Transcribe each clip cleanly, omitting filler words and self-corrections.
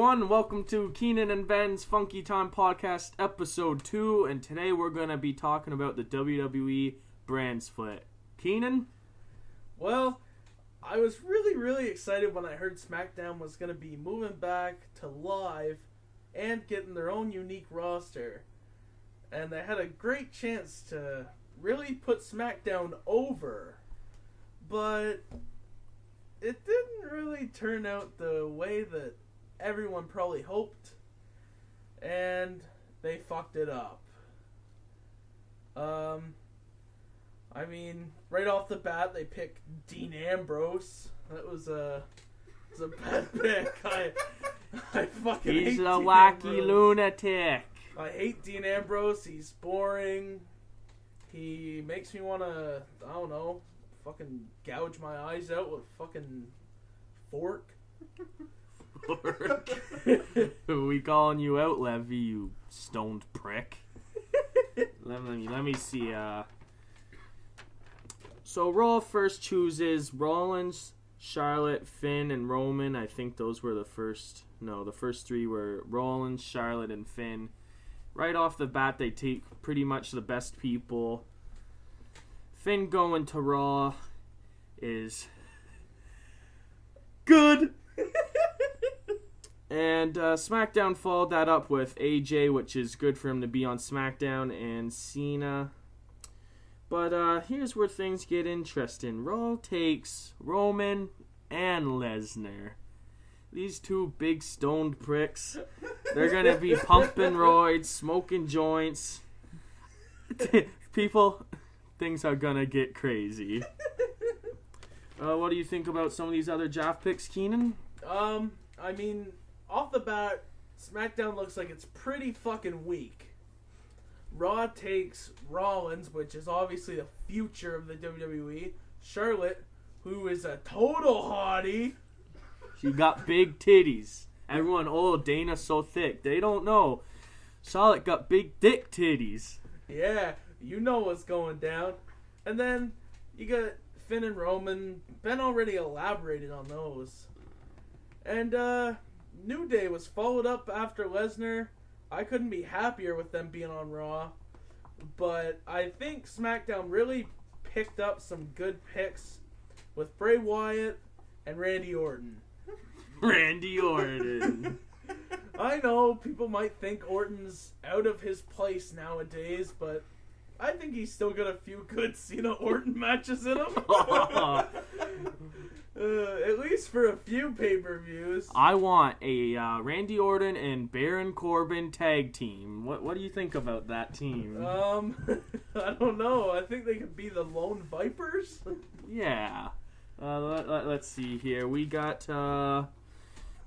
everyone. Welcome to Kienan and Ben's Funky Time Podcast, Episode 2. And today we're going to be talking about the WWE brand split. Keenan? Well, I was really excited when I heard SmackDown was going to be moving back to live and getting their own unique roster. And they had a great chance to really put SmackDown over. But it didn't really turn out the way that everyone probably hoped, and they fucked it up. I mean, right off the bat, they picked Dean Ambrose. That was a bad pick. I fucking hate He's a Dean wacky Ambrose. lunatic. I hate Dean Ambrose. He's boring. He makes me want to, I don't know, fucking gouge my eyes out with fucking fork. We calling you out, Levy, you stoned prick. Let me see. So Raw first chooses Rollins, Charlotte, Finn, and Roman. I think those were the first three were Rollins, Charlotte, and Finn. Right off the bat, they take pretty much the best people. Finn going to Raw is good. And SmackDown followed that up with AJ, which is good for him to be on SmackDown, and Cena. But here's where things get interesting. Raw takes Roman and Lesnar. These two big stoned pricks. They're going to be pumping roids, smoking joints. People, things are going to get crazy. What do you think about some of these other draft picks, Keenan? I mean, off the bat, SmackDown looks like it's pretty fucking weak. Raw takes Rollins, which is obviously the future of the WWE. Charlotte, who is a total hottie. She got big titties. Everyone, Dana's so thick. They don't know. Charlotte got big dick titties. Yeah, you know what's going down. And then you got Finn and Roman. Ben already elaborated on those. And New Day was followed up after Lesnar. I couldn't be happier with them being on Raw. But I think SmackDown really picked up some good picks with Bray Wyatt and Randy Orton. Randy Orton. I know people might think Orton's out of his place nowadays, but I think he's still got a few good Cena-Orton matches in him. At least for a few pay-per-views. I want a Randy Orton and Baron Corbin tag team. What do you think about that team? I don't know. I think they could be the Lone Vipers. Yeah. Let's see here. We got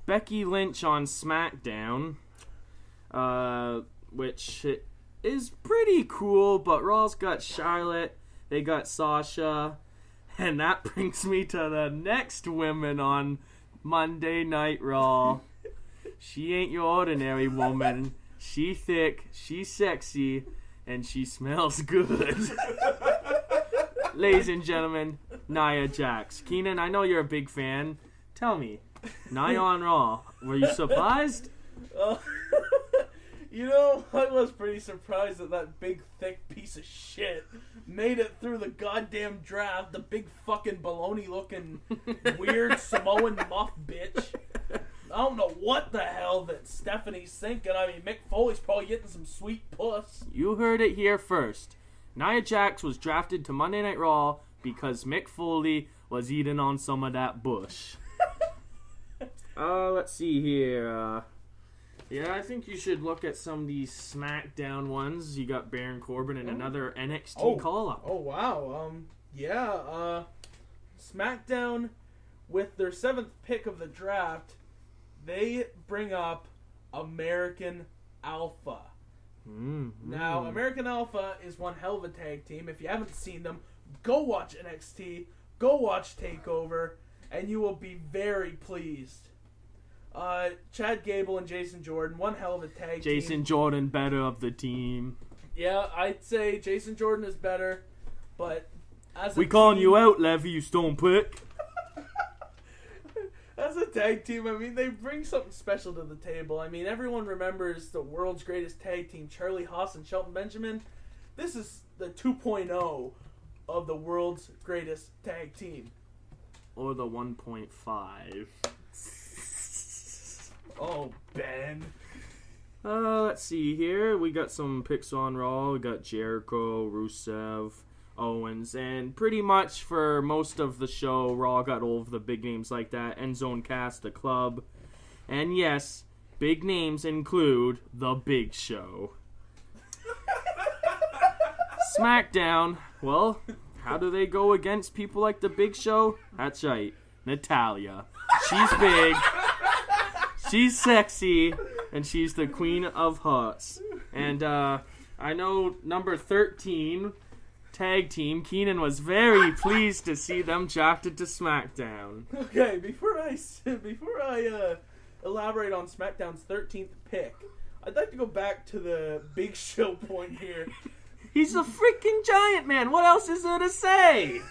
Becky Lynch on SmackDown, which is pretty cool, but Raw's got Charlotte. They got Sasha. And that brings me to the next woman on Monday Night Raw. She ain't your ordinary woman. She thick, she sexy, and she smells good. Ladies and gentlemen, Nia Jax. Keenan, I know you're a big fan. Tell me, Nia on Raw, were you surprised? You know, I was pretty surprised that big, thick piece of shit made it through the goddamn draft. The big fucking baloney-looking, weird Samoan muff bitch. I don't know what the hell that Stephanie's thinking. I mean, Mick Foley's probably getting some sweet puss. You heard it here first. Nia Jax was drafted to Monday Night Raw because Mick Foley was eating on some of that bush. Let's see here. Yeah, I think you should look at some of these SmackDown ones. You got Baron Corbin and another NXT call-up. Oh, wow. SmackDown, with their 7th pick of the draft, they bring up American Alpha. Mm-hmm. Now, American Alpha is one hell of a tag team. If you haven't seen them, go watch NXT, go watch TakeOver, and you will be very pleased. Chad Gable and Jason Jordan, one hell of a tag team. Jason Jordan better of the team. Yeah, I'd say Jason Jordan is better, but as a we calling team, you out, Levy, you stone prick. As a tag team, I mean, they bring something special to the table. I mean, everyone remembers the world's greatest tag team, Charlie Haas and Shelton Benjamin. This is the 2.0 of the world's greatest tag team. Or the 1.5. Oh, Ben. Let's see here. We got some picks on Raw. We got Jericho, Rusev, Owens, and pretty much for most of the show, Raw got all of the big names like that. End Zone Cast, The Club. And yes, big names include The Big Show. SmackDown, well, how do they go against people like The Big Show? That's right, Natalya. She's big, she's sexy, and she's the Queen of Hearts. And I know number 13... tag team, Keenan was very pleased to see them drafted to SmackDown. Okay, before I elaborate on SmackDown's 13th pick, I'd like to go back to the Big Show point here. He's a freaking giant, man. What else is there to say?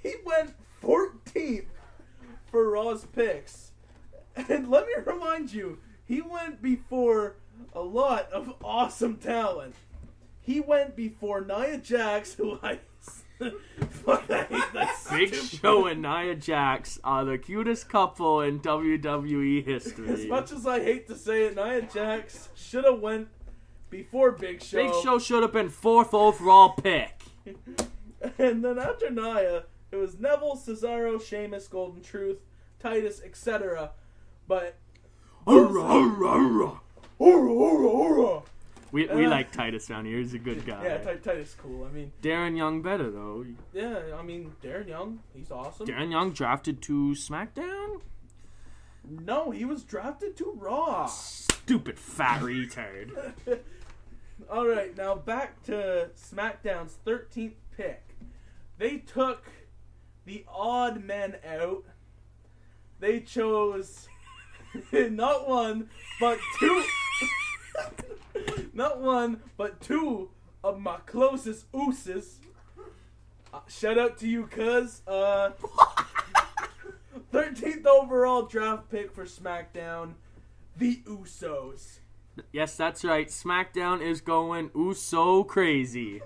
He went 14th for Raw's picks. And let me remind you, he went before a lot of awesome talent. He went before Nia Jax, who I hate that Big Show and Nia Jax are the cutest couple in WWE history. As much as I hate to say it, Nia Jax should have went before Big Show. Big Show should have been 4th overall pick. And then after Nia, it was Neville, Cesaro, Sheamus, Golden Truth, Titus, etc. But... We like Titus down here. He's a good guy. Yeah, Titus is cool. I mean... Darren Young better, though. Yeah, I mean, Darren Young, he's awesome. Darren Young drafted to SmackDown? No, he was drafted to Raw. Stupid fat retard. Alright, now back to SmackDown's 13th pick. They took the odd men out. They chose not one, but two... not one, but two of my closest ooses. Shout out to you, cuz. 13th overall draft pick for SmackDown, the Usos. Yes, that's right. SmackDown is going Uso crazy.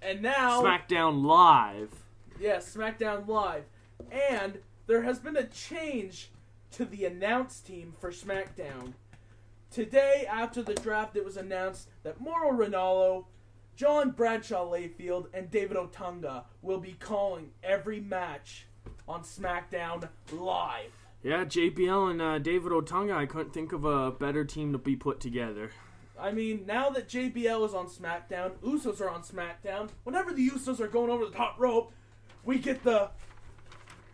And now... SmackDown Live. Yes, SmackDown Live. And there has been a change to the announce team for SmackDown. Today, after the draft, it was announced that Mauro Ranallo, John Bradshaw Layfield, and David Otunga will be calling every match on SmackDown Live. Yeah, JBL and David Otunga, I couldn't think of a better team to be put together. I mean, now that JBL is on SmackDown, Usos are on SmackDown, whenever the Usos are going over the top rope, we get the,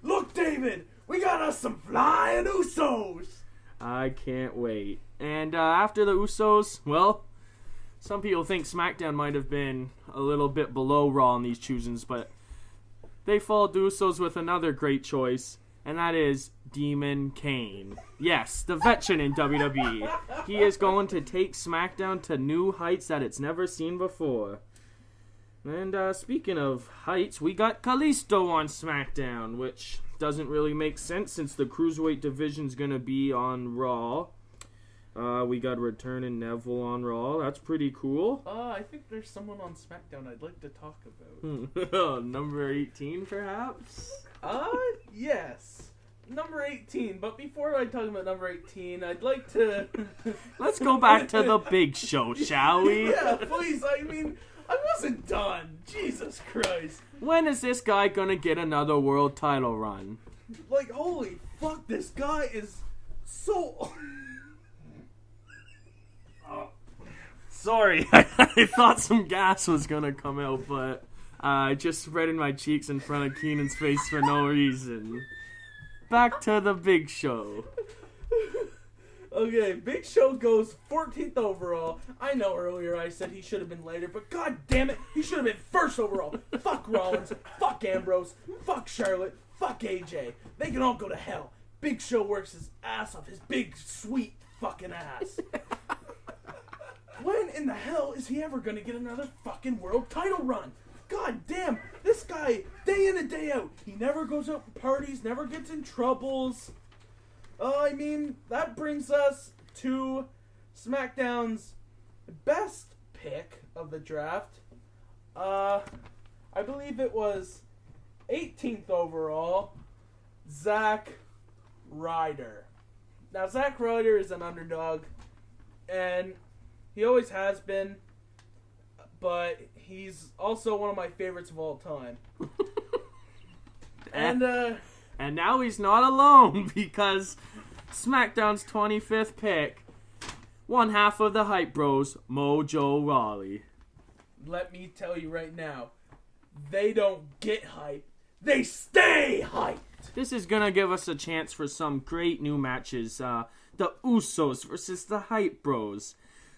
look, David, we got us some flying Usos. I can't wait. And after the Usos, well, some people think SmackDown might have been a little bit below Raw in these choosings, but they followed the Usos with another great choice, and that is Demon Kane. Yes, the veteran in WWE. He is going to take SmackDown to new heights that it's never seen before. And speaking of heights, we got Kalisto on SmackDown, which doesn't really make sense since the Cruiserweight division's going to be on Raw. We got returning Neville on Raw. That's pretty cool. I think there's someone on SmackDown I'd like to talk about. Number 18, perhaps? Yes. Number 18. But before I talk about number 18, I'd like to... Let's go back to the Big Show, shall we? Yeah, please. I mean, I wasn't done. Jesus Christ. When is this guy gonna get another world title run? Like, holy fuck, this guy is so... Sorry, I thought some gas was gonna come out, but I just spreading my cheeks in front of Keenan's face for no reason. Back to the Big Show. Okay, Big Show goes 14th overall. I know earlier I said he should have been later, but god damn it, he should have been first overall. Fuck Rollins, fuck Ambrose, fuck Charlotte, fuck AJ. They can all go to hell. Big Show works his ass off, his big, sweet fucking ass. When in the hell is he ever going to get another fucking world title run? God damn, this guy, day in and day out, he never goes out and parties, never gets in troubles. I mean, that brings us to SmackDown's best pick of the draft. I believe it was 18th overall, Zack Ryder. Now, Zack Ryder is an underdog, and he always has been, but he's also one of my favorites of all time. And now he's not alone, because SmackDown's 25th pick, one half of the Hype Bros, Mojo Rawley. Let me tell you right now, they don't get hype, they stay hyped. This is going to give us a chance for some great new matches. The Usos versus the Hype Bros.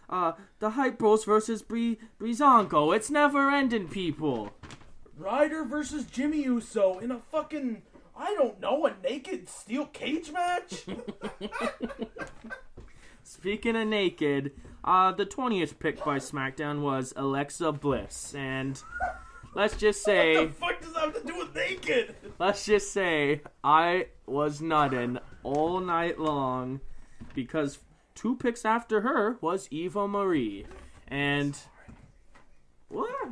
The Hype Bros versus Breezango. It's never ending, people. Ryder versus Jimmy Uso in a fucking, I don't know, a naked steel cage match? Speaking of naked, the 20th pick by SmackDown was Alexa Bliss. And let's just say... What the fuck does that have to do with naked? Let's just say I was nutting all night long because 2 picks after her was Eva Marie. And... What?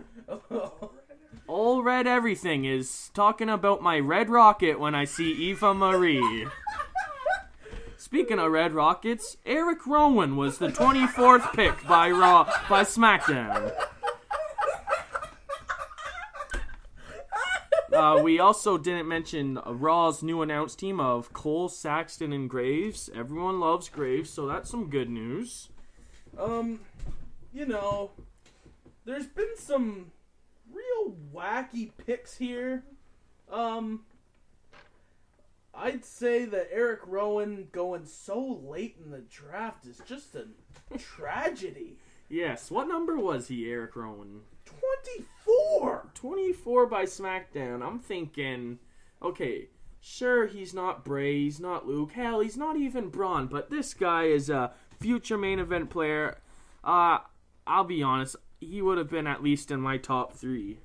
All Red Everything is talking about my Red Rocket when I see Eva Marie. Speaking of Red Rockets, Eric Rowan was the 24th pick by SmackDown. We also didn't mention Raw's new announced team of Cole, Saxton, and Graves. Everyone loves Graves, so that's some good news. You know, there's been some real wacky picks here. I'd say that Eric Rowan going so late in the draft is just a tragedy. Yes, what number was he, Eric Rowan? 24! 24 by SmackDown. I'm thinking, okay, sure, he's not Bray, he's not Luke, hell, he's not even Braun, but this guy is a future main event player. I'll be honest, he would have been at least in my top 3.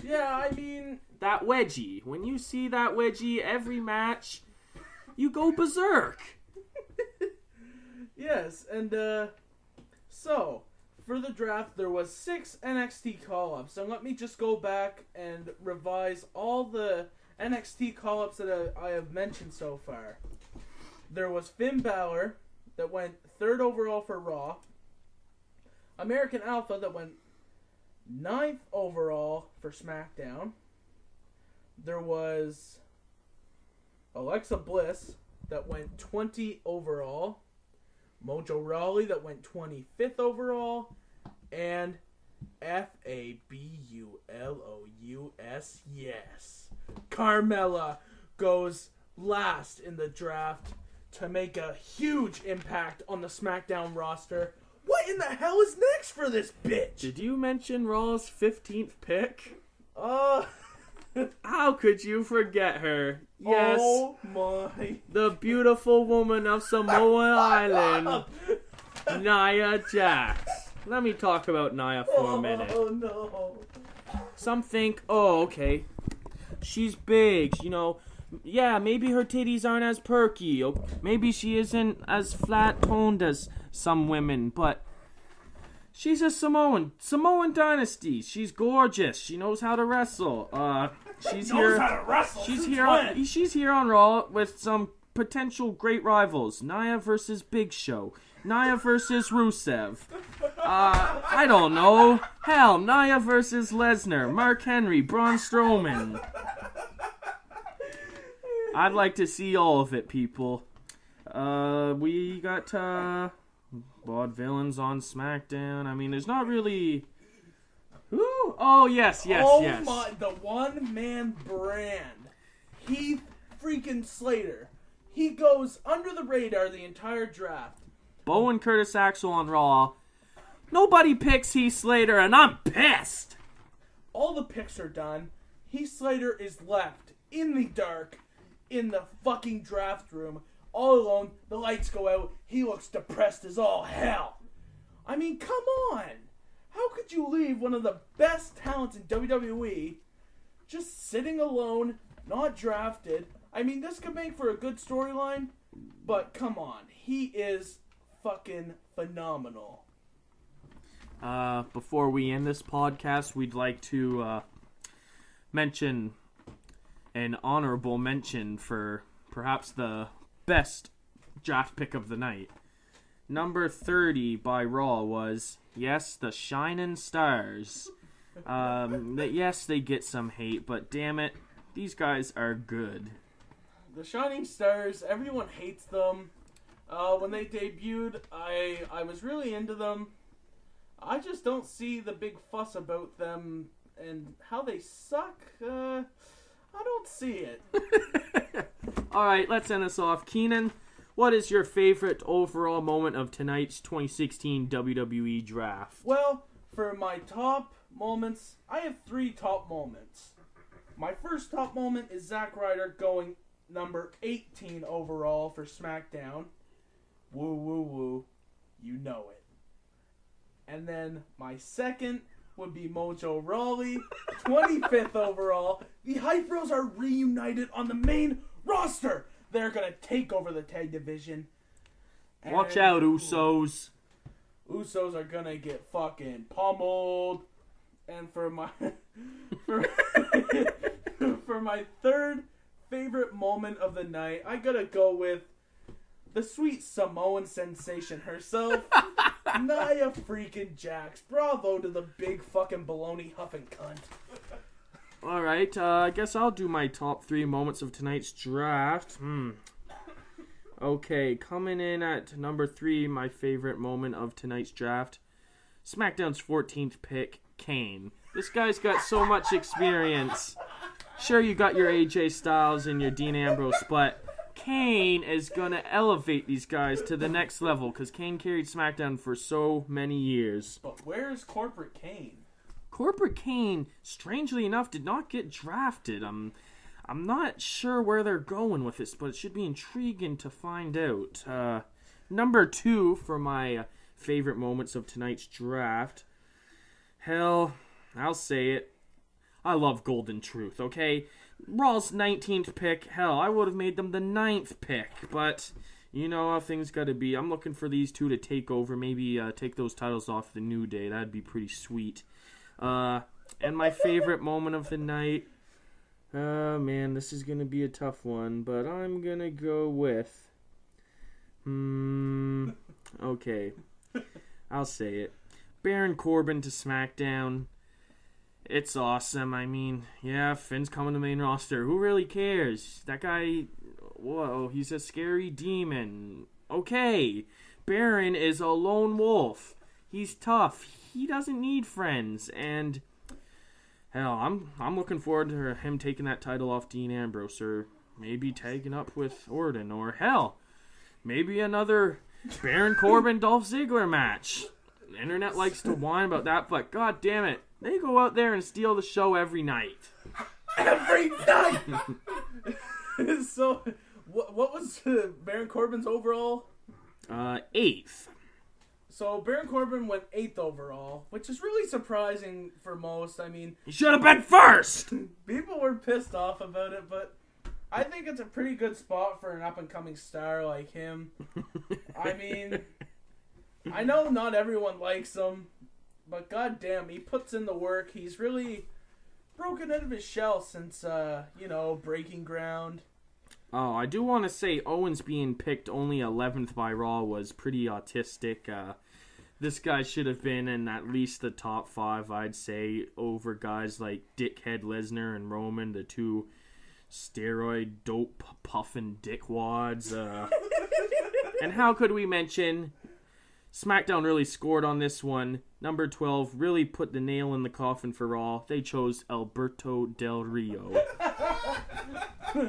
Yeah, I mean... That wedgie. When you see that wedgie every match, you go berserk. Yes, and, so, for the draft, there was 6 NXT call-ups. So let me just go back and revise all the NXT call-ups that I have mentioned so far. There was Finn Balor, that went 3rd overall for Raw. American Alpha, that went 9th overall for SmackDown. There was Alexa Bliss, that went 20 overall. Mojo Rawley, that went 25th overall. And Fabulous, yes, Carmella goes last in the draft to make a huge impact on the SmackDown roster. What in the hell is next for this bitch? Did you mention Raw's 15th pick? How could you forget her? Yes. Oh my. The beautiful woman of Samoa Island, Nia Jax. Let me talk about Nia for a minute. Oh no. Some think, oh, okay, she's big, you know. Yeah, maybe her titties aren't as perky. Or maybe she isn't as flat-toned as some women, but she's a Samoan dynasty. She's gorgeous. She knows how to wrestle. She's here on Raw with some potential great rivals. Nia versus Big Show. Nia versus Rusev. I don't know. Hell, Nia versus Lesnar, Mark Henry, Braun Strowman. I'd like to see all of it, people. We got Vaudevillains on SmackDown. I mean, there's not really... Ooh. Oh, yes. Oh my, the one-man brand. Heath freaking Slater. He goes under the radar the entire draft. Bo and Curtis Axel on Raw. Nobody picks Heath Slater, and I'm pissed. All the picks are done. Heath Slater is left in the dark in the fucking draft room, all alone. The lights go out. He looks depressed as all hell. I mean, come on. How could you leave one of the best talents in WWE just sitting alone, not drafted? I mean, this could make for a good storyline, But come on, he is fucking phenomenal. Before we end this podcast, we'd like to mention an honorable mention for perhaps the best draft pick of the night. Number 30 by Raw was, yes, the Shining Stars. Yes, they get some hate, but damn it, these guys are good. The Shining Stars, everyone hates them. When they debuted, I was really into them. I just don't see the big fuss about them and how they suck. I don't see it. Alright, let's end this off. Keenan, what is your favorite overall moment of tonight's 2016 WWE Draft? Well, for my top moments, I have 3 top moments. My first top moment is Zack Ryder going number 18 overall for SmackDown. Woo, woo, woo. You know it. And then my second would be Mojo Rawley, 25th overall. The Hype Bros are reunited on the main roster. They're going to take over the tag division. And watch out, Usos. Usos are going to get fucking pummeled. And for my for my third favorite moment of the night, I got to go with the sweet Samoan sensation herself, Nia freaking Jax. Bravo to the big fucking baloney huffing cunt. Alright, I guess I'll do my top 3 moments of tonight's draft. Okay, coming in at number 3, my favorite moment of tonight's draft. SmackDown's 14th pick, Kane. This guy's got so much experience. Sure, you got your AJ Styles and your Dean Ambrose, but Kane is going to elevate these guys to the next level because Kane carried SmackDown for so many years. But where is Corporate Kane? Corporate Kane, strangely enough, did not get drafted. I'm not sure where they're going with this, but it should be intriguing to find out. Number 2 for my favorite moments of tonight's draft. Hell, I'll say it. I love Golden Truth, okay? Raw's 19th pick, hell, I would have made them the 9th pick, but you know how things gotta be. I'm looking for these two to take over, maybe take those titles off the New Day. That'd be pretty sweet. And my favorite moment of the night, man, this is gonna be a tough one, but I'm gonna go with, okay, I'll say it. Baron Corbin to SmackDown. It's awesome. I mean, yeah, Finn's coming to the main roster. Who really cares? That guy, whoa, he's a scary demon. Okay, Baron is a lone wolf. He's tough. He doesn't need friends. And, hell, I'm looking forward to him taking that title off Dean Ambrose, or maybe tagging up with Orton, or hell, maybe another Baron Corbin Dolph Ziggler match. The internet likes to whine about that, but god damn it, they go out there and steal the show every night. Every night! So, what was Baron Corbin's overall? 8th. So, Baron Corbin went 8th overall, which is really surprising for most. I mean, He should have been first! people were pissed off about it, but I think it's a pretty good spot for an up-and-coming star like him. I mean, I know not everyone likes him, but goddamn, he puts in the work. He's really broken out of his shell since, Breaking Ground. Oh, I do want to say Owens being picked only 11th by Raw was pretty autistic. This guy should have been in at least the top 5, I'd say, over guys like Dickhead Lesnar and Roman, the two steroid dope puffin dickwads. And how could we mention SmackDown really scored on this one. Number 12 really put the nail in the coffin for Raw. They chose Alberto Del Rio.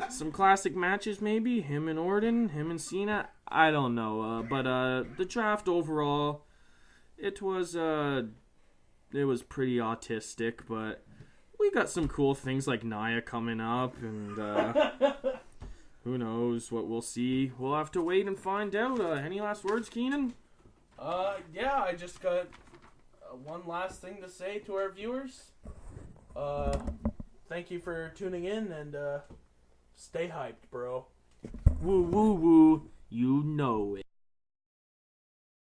Some classic matches maybe. Him and Orton, him and Cena. I don't know. But the draft overall, it was pretty autistic. But we got some cool things like Nia coming up. And who knows what we'll see. We'll have to wait and find out. Any last words, Keenan? Yeah, I just got one last thing to say to our viewers. Thank you for tuning in, and stay hyped, bro. Woo, woo, woo.